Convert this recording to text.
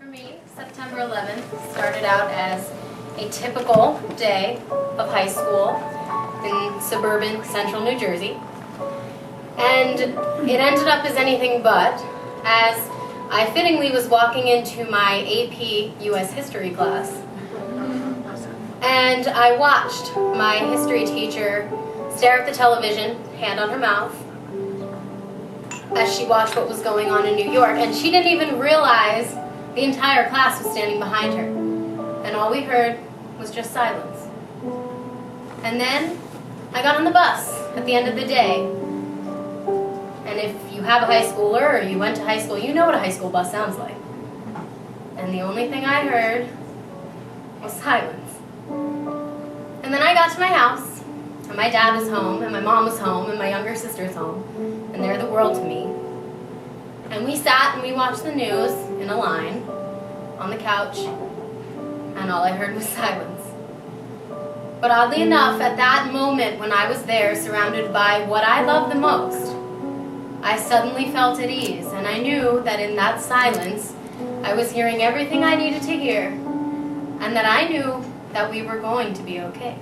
me, September 11th started out as a typical day of high school in suburban central New Jersey. And it ended up as anything but, as I fittingly was walking into my AP US history class. And I watched my history teacher stare at the television, hand on her mouth, as she watched what was going on in New York. And she didn't even realize the entire class was standing behind her. And all we heard was just silence. And then I got on the bus at the end of the day. And if you have a high schooler or you went to high school, you know what a high school bus sounds like. And the only thing I heard was silence. And then I got to my house, and my dad was home, and my mom was home, and my younger sister's home, and they're the world to me. And we sat and we watched the news in a line on the couch, and all I heard was silence. But oddly enough, at that moment when I was there surrounded by what I love the most, I suddenly felt at ease, and I knew that in that silence I was hearing everything I needed to hear, and that I knew that we were going to be okay.